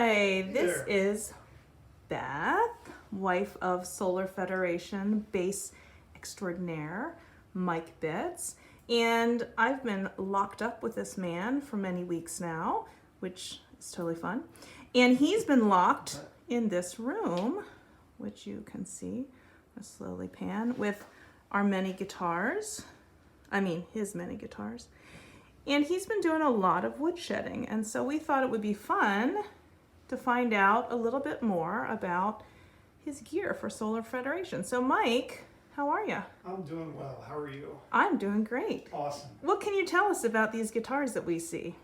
Hi, this there. is Beth, wife of Solar Federation bass extraordinaire, Mike Bitts. And I've been locked up with this man for many weeks now, which is totally fun. And he's been locked in this room, which you can see, I'll slowly pan, with our many guitars. His many guitars. And he's been doing a lot of woodshedding. And so we thought it would be fun to find out a little bit more about his gear for Solar Federation. So Mike, how are you? I'm doing well. How are you? I'm doing great. Awesome. What can you tell us about these guitars that we see?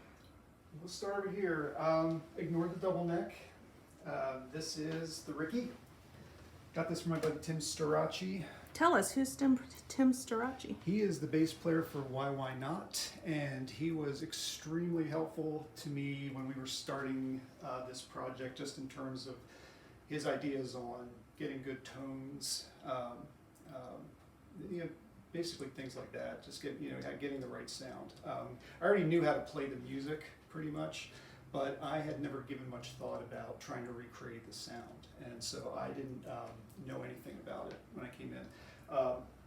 We'll start over here. Ignore the double neck. This is the Ricky. Got this from my buddy Tim Starace. Tell us, who's Tim Starace? He is the bass player for Why Not, and he was extremely helpful to me when we were starting this project, just in terms of his ideas on getting good tones, basically things like that. Just getting the right sound. I already knew how to play the music pretty much, but I had never given much thought about trying to recreate the sound, and so I didn't know anything about it when I came in.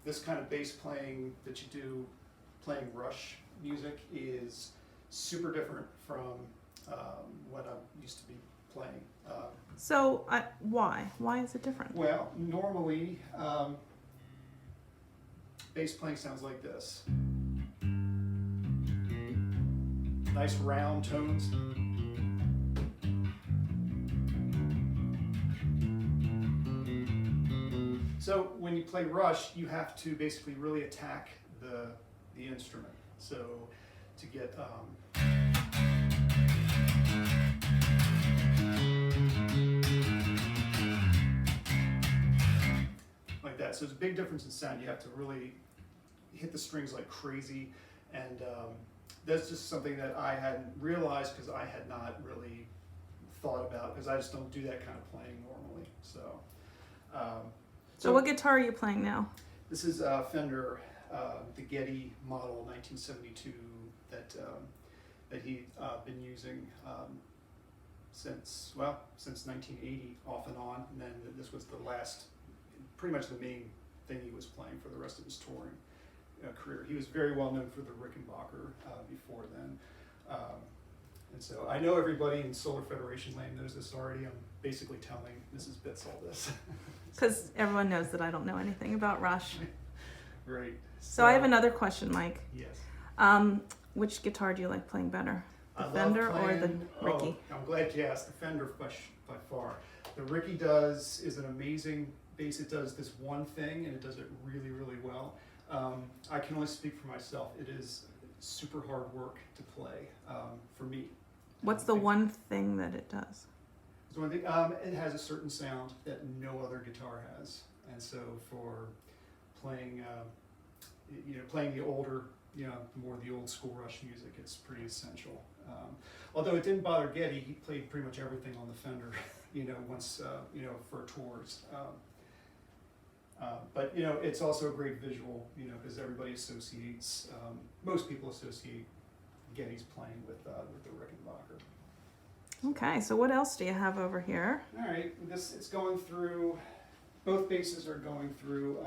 This kind of bass playing that you do, playing Rush music, is super different from what I'm used to be playing. Why? Why is it different? Well, normally bass playing sounds like this. Nice round tones. So when you play Rush, you have to basically really attack the instrument. So to get like that. So there's a big difference in sound. You have to really hit the strings like crazy, and that's just something that I hadn't realized because I had not really thought about, because I just don't do that kind of playing normally. So what guitar are you playing now? This is Fender, the Getty model 1972 that he'd been using since 1980, off and on. And then this was pretty much the main thing he was playing for the rest of his touring career. He was very well known for the Rickenbacker before then. And so I know everybody in Solar Federation land knows this already. I'm basically telling Mrs. Bitts all this. Because everyone knows that I don't know anything about Rush. Right. So I have another question, Mike. Yes. Which guitar do you like playing better? The I love Fender or the playing- Ricky? Oh, I'm glad you asked. The Fender by far. The Ricky is an amazing bass. It does this one thing, and it does it really, really well. I can only speak for myself. It is super hard work to play for me. What's the one thing that it does? So one thing, it has a certain sound that no other guitar has, and so for playing, playing the older, more the old school Rush music, it's pretty essential. Although it didn't bother Getty, he played pretty much everything on the Fender, once, for tours. But it's also a great visual, because everybody associates, most people associate Getty's playing with the Rickenbacker. Okay, so what else do you have over here? All right, it's going through, both basses are going through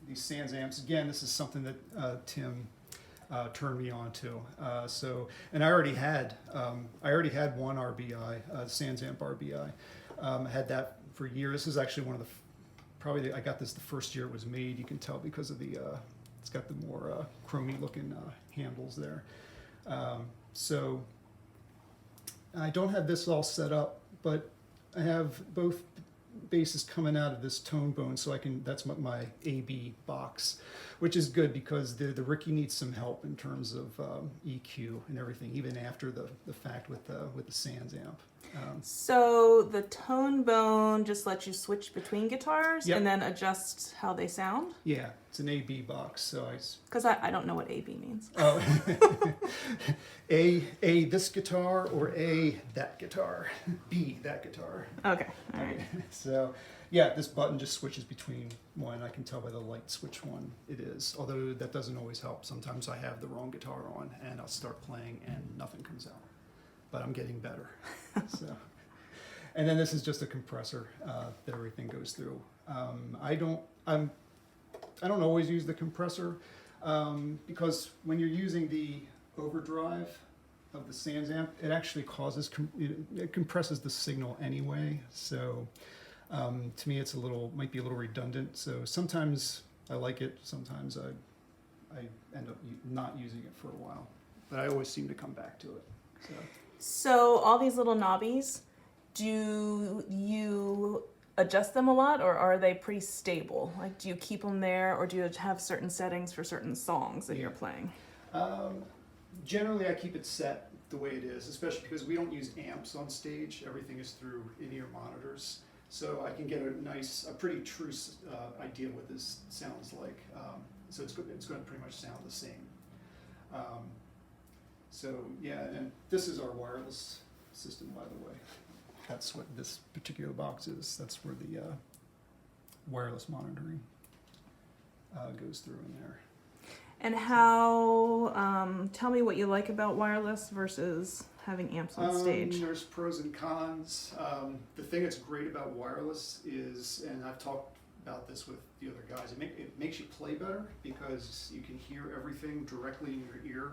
these Sans amps. Again, this is something that Tim turned me on to. And I already had one RBI, Sans amp RBI. I had that for years. This is actually one of the, I got this the first year it was made. You can tell because of it's got the more chromey looking handles there. So I don't have this all set up, but I have both basses coming out of this tone bone, so that's my AB box, which is good because the Ricky needs some help in terms of EQ and everything, even after the fact with the Sans amp. So the tone bone just lets you switch between guitars. Yep. And then adjust how they sound? Yeah, it's an AB box, so Because I don't know what AB means. Oh, A this guitar, or A that guitar, B that guitar. Okay, all right. So yeah, this button just switches between one. I can tell by the lights which one it is, although that doesn't always help. Sometimes I have the wrong guitar on and I'll start playing and nothing comes out, but I'm getting better. So, And then this is just a compressor that everything goes through. I don't always use the compressor because when you're using the overdrive of the Sans amp, it actually causes it compresses the signal anyway. So to me, might be a little redundant. So sometimes I like it. Sometimes I end up not using it for a while, but I always seem to come back to it. So all these little knobbies, do you adjust them a lot, or are they pretty stable? Like, do you keep them there, or do you have certain settings for certain songs that you're playing? Generally, I keep it set the way it is, especially because we don't use amps on stage. Everything is through in-ear monitors, so I can get a pretty true idea what this sounds like. So it's going to pretty much sound the same. So yeah, and this is our wireless system, by the way. That's what this particular box is. That's where the wireless monitoring goes through in there. And how, tell me what you like about wireless versus having amps on stage. There's pros and cons. The thing that's great about wireless is, and I've talked about this with the other guys, it makes you play better because you can hear everything directly in your ear.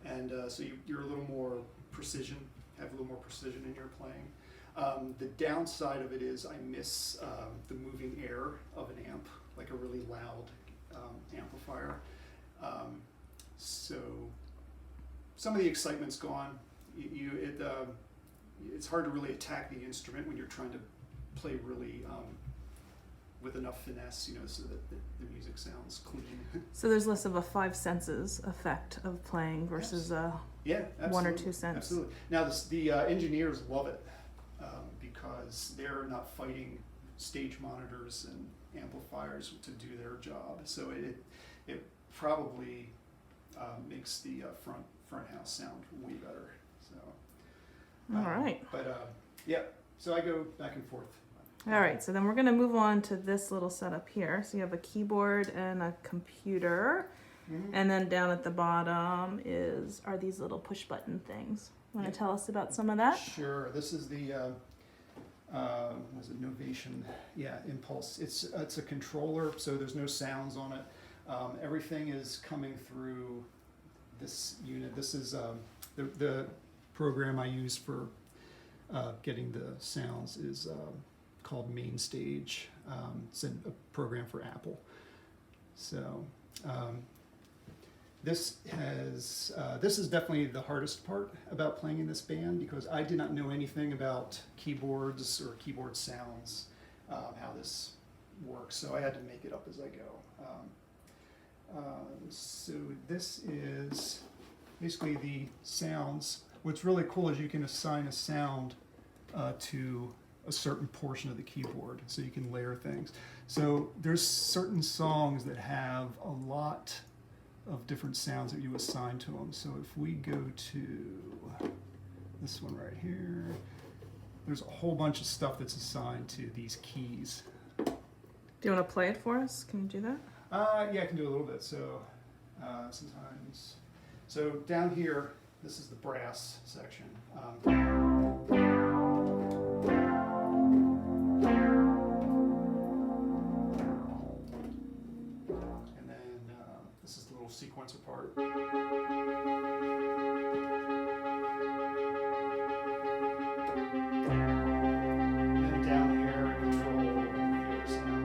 And so you're a little more precision, have a little more precision in your playing. The downside of it is I miss the moving air of an amp, like a really loud amplifier. So some of the excitement's gone. It's hard to really attack the instrument when you're trying to play really with enough finesse, so that the music sounds clean. So there's less of a five senses effect of playing versus one or two sense. Absolutely. Now the engineers love it because they're not fighting stage monitors and amplifiers to do their job. So it probably makes the front house sound way better. So. All right. But yeah, so I go back and forth. All right, so then we're going to move on to this little setup here. So you have a keyboard and a computer, and then down at the bottom are these little push button things. Want to tell us about some of that? Sure. This is the was it Novation? Yeah, Impulse. It's a controller, so there's no sounds on it. Everything is coming through this unit. This is the program I use for getting the sounds is called MainStage. It's a program for Apple. So this is definitely the hardest part about playing in this band because I did not know anything about keyboards or keyboard sounds, how this works. So I had to make it up as I go. So this is basically the sounds. What's really cool is you can assign a sound to a certain portion of the keyboard, so you can layer things. So there's certain songs that have a lot of different sounds that you assign to them. So if we go to this one right here, there's a whole bunch of stuff that's assigned to these keys. Do you want to play it for us? Can you do that? Yeah, I can do a little bit. So sometimes, so down here, this is the brass section. This is the little sequencer part. And down here, I control the other sound.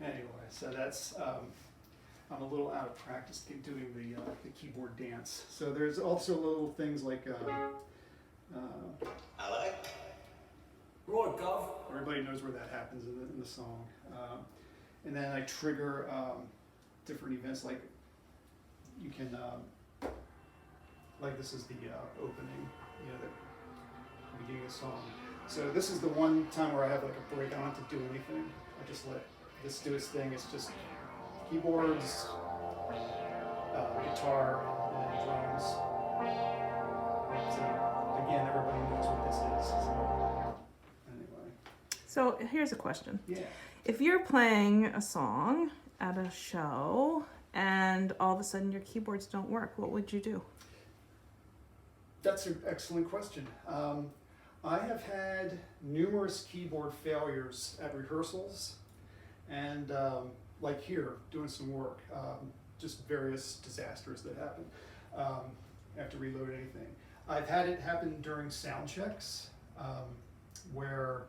Anyway, so that's I'm a little out of practice doing the keyboard dance. So there's also little things like Roy Gov. everybody knows where that happens in the song. And then I trigger different events, like you can, like this is the opening, the beginning of the song. So this is the one time where I have like a break. I don't have to do anything. I just let this do its thing. It's just keyboards, guitar, and drums. So again, everybody knows what this is. So anyway. So here's a question. Yeah. If you're playing a song at a show and all of a sudden your keyboards don't work, what would you do? That's an excellent question. I have had numerous keyboard failures at rehearsals and like here, doing some work, just various disasters that happen. I have to reload anything. I've had it happen during sound checks where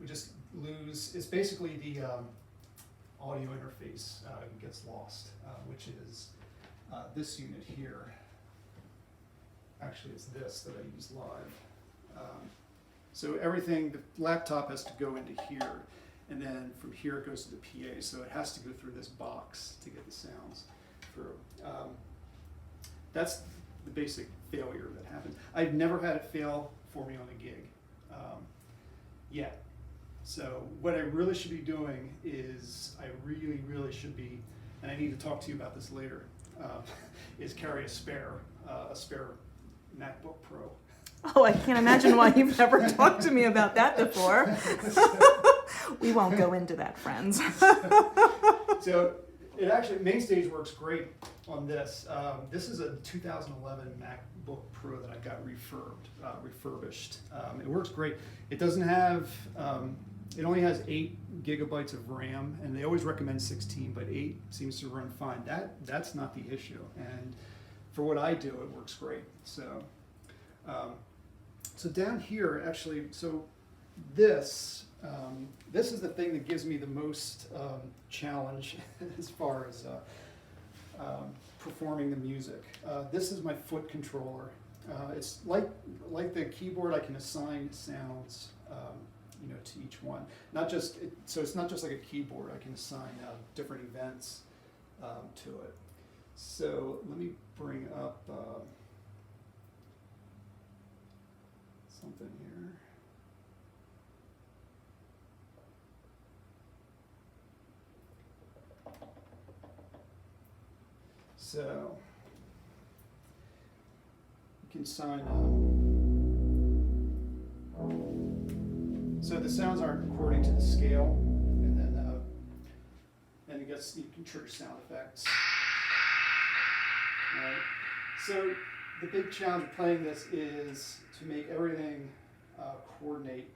we just lose, it's basically the audio interface gets lost, which is this unit here. Actually, it's this that I use live. So everything, the laptop has to go into here, and then from here it goes to the PA, so it has to go through this box to get the sounds through. That's the basic failure that happens. I've never had it fail for me on a gig yet. So what I really should be doing is, I really should be, and I need to talk to you about this later, is carry a spare MacBook Pro. Oh, I can't imagine why you've never talked to me about that before. We won't go into that, friends. So it actually, Mainstage works great on this. This is a 2011 MacBook Pro that I got refurbished. It works great. It doesn't have, it only has 8 gigabytes of RAM, and they always recommend 16, but 8 seems to run fine. That's not the issue, and for what I do, it works great. So, so down here, actually, so this is the thing that gives me the most challenge as far as performing the music. This is my foot controller. It's like the keyboard. I can assign sounds, to each one. Not just so it's not just like a keyboard. I can assign different events to it. So let me bring up something here. So you can sign so the sounds aren't according to the scale, and then it gets, you can trigger sound effects. Right. So the big challenge of playing this is to make everything coordinate.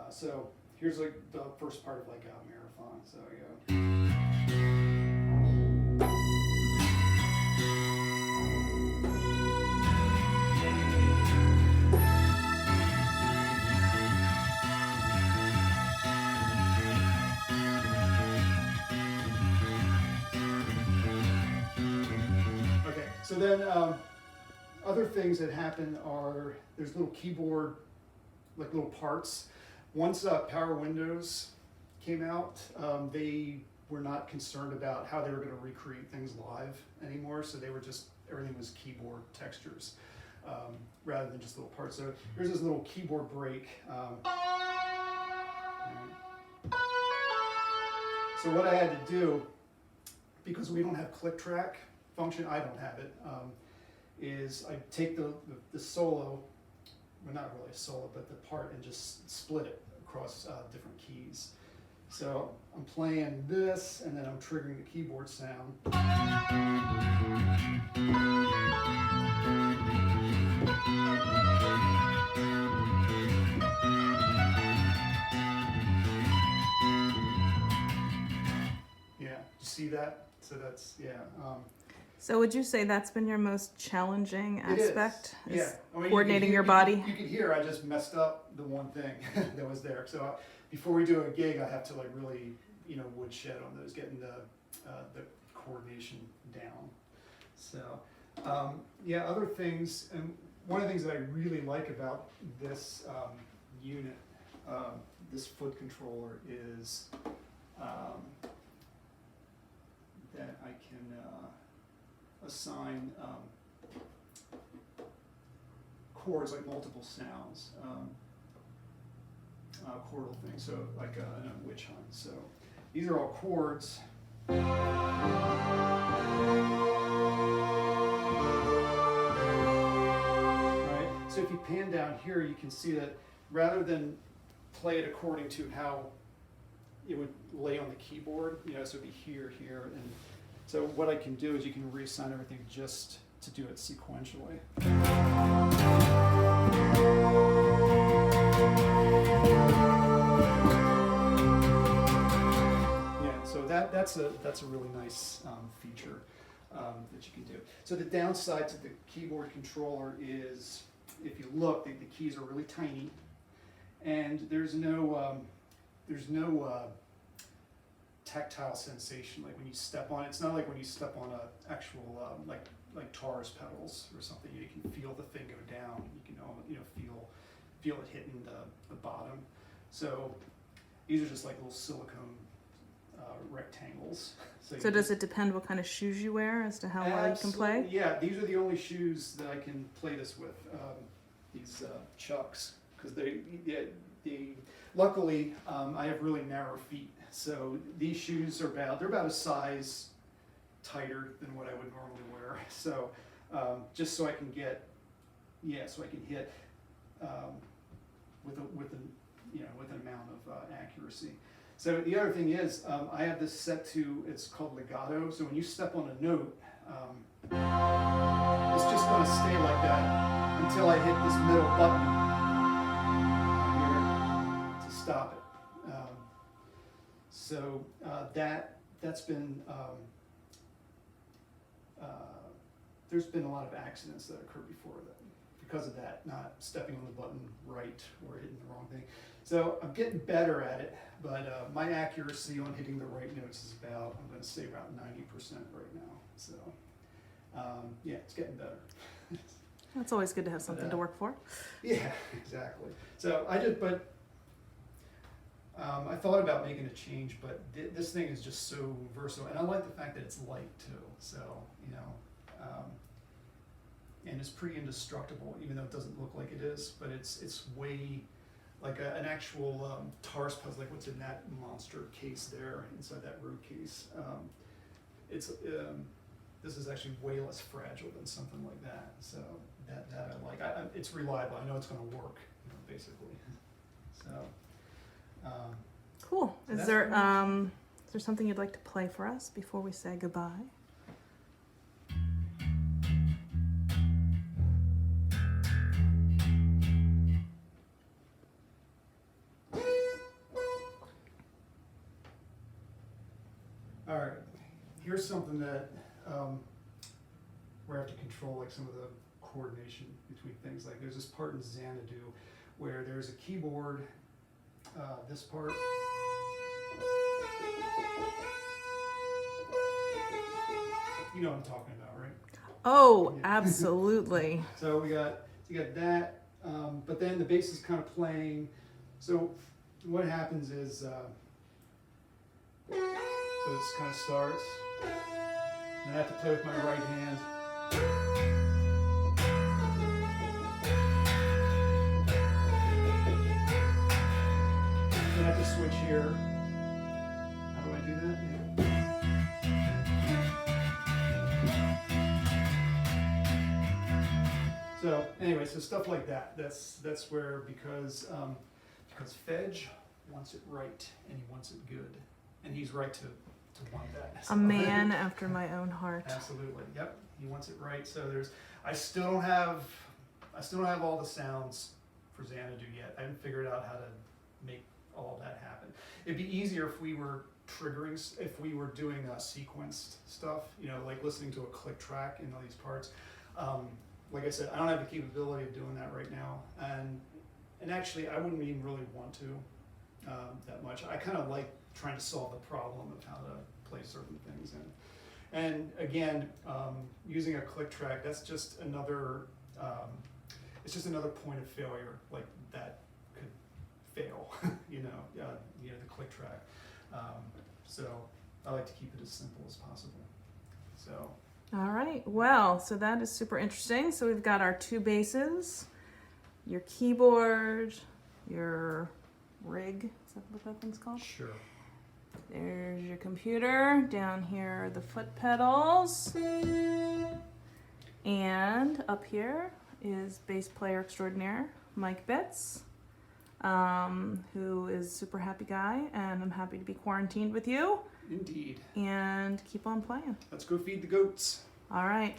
So here's like the first part of like a marathon. So I go. So then other things that happen are, there's little keyboard, like little parts. Once Power Windows came out, they were not concerned about how they were going to recreate things live anymore, so they were just, everything was keyboard textures rather than just little parts. So here's this little keyboard break. So what I had to do, because we don't have click track function, I don't have it, is I take the solo, well not really a solo, but the part, and just split it across different keys. So I'm playing this, and then I'm triggering the keyboard sound. Yeah, you see that? So that's, yeah. So would you say that's been your most challenging aspect? It is. Yeah. I mean, coordinating your body? You can hear I just messed up the one thing that was there. So before we do a gig, I have to like really, woodshed on those, getting the coordination down. So yeah, other things, and one of the things that I really like about this unit, this foot controller, is that I can assign chords, like multiple sounds, chordal things, so like a witch hunt. So these are all chords. Right? So if you pan down here, you can see that rather than play it according to how it would lay on the keyboard, you know, so it'd be here, here, and so what I can do is you can reassign everything just to do it sequentially. Yeah, so that's a really nice feature that you can do. So the downside to the keyboard controller is, if you look, the keys are really tiny, and there's no tactile sensation like when you step on it. It's not like when you step on a actual like Taurus pedals or something. You can feel the thing go down. You can feel it hitting the bottom. So these are just like little silicone rectangles. So does it depend what kind of shoes you wear as to how well you can play? Yeah, these are the only shoes that I can play this with. These Chucks, because luckily I have really narrow feet, so these shoes are they're about a size tighter than what I would normally wear. So just so I can hit with an amount of accuracy. So the other thing is, I have this set to, it's called legato. So when you step on a note, it's just going to stay like that until I hit this middle button here to stop it. So that's been, there's been a lot of accidents that occurred before that because of that, not stepping on the button right or hitting the wrong thing. So I'm getting better at it, but my accuracy on hitting the right notes is about, I'm going to say about 90% right now. So yeah, it's getting better. That's always good to have something to work for. Yeah, exactly. So I thought about making a change, but this thing is just so versatile, and I like the fact that it's light too. So and it's pretty indestructible, even though it doesn't look like it is. But it's way like an actual Taurus puzzle, like what's in that monster case there inside that road case. This is actually way less fragile than something like that. So that I like. It's reliable. I know it's going to work, basically. So. Cool. So Is there something you'd like to play for us before we say goodbye? All right. Here's something that where I have to control like some of the coordination between things. Like there's this part in Xanadu where there's a keyboard. This part. You know what I'm talking about, right? Oh, Yeah. absolutely. So you got that, but then the bass is kind of playing. So what happens is, so this kind of starts, and I have to play with my right hand. I have to switch here. How do I do that? Yeah. So anyway, so stuff like that. That's where because Fedge wants it right and he wants it good, and he's right to want that. A man after my own heart. Absolutely. Yep. He wants it right. So I still don't have all the sounds for Xanadu yet. I haven't figured out how to make all that happen. It'd be easier if we were doing sequenced stuff, like listening to a click track in all these parts. Like I said, I don't have the capability of doing that right now, and actually I wouldn't even really want to that much. I kind of like trying to solve the problem of how to play certain things, and again, using a click track, that's just another it's just another point of failure, like that could fail, the click track. So I like to keep it as simple as possible. So. All right. Well, so that is super interesting. So we've got our two basses, your keyboard, your rig. Is that what that thing's called? Sure. There's your computer. Down here are the foot pedals. And up here is bass player extraordinaire, Mike Bitts. who is a super happy guy, and I'm happy to be quarantined with you. Indeed. And keep on playing. Let's go feed the goats. All right.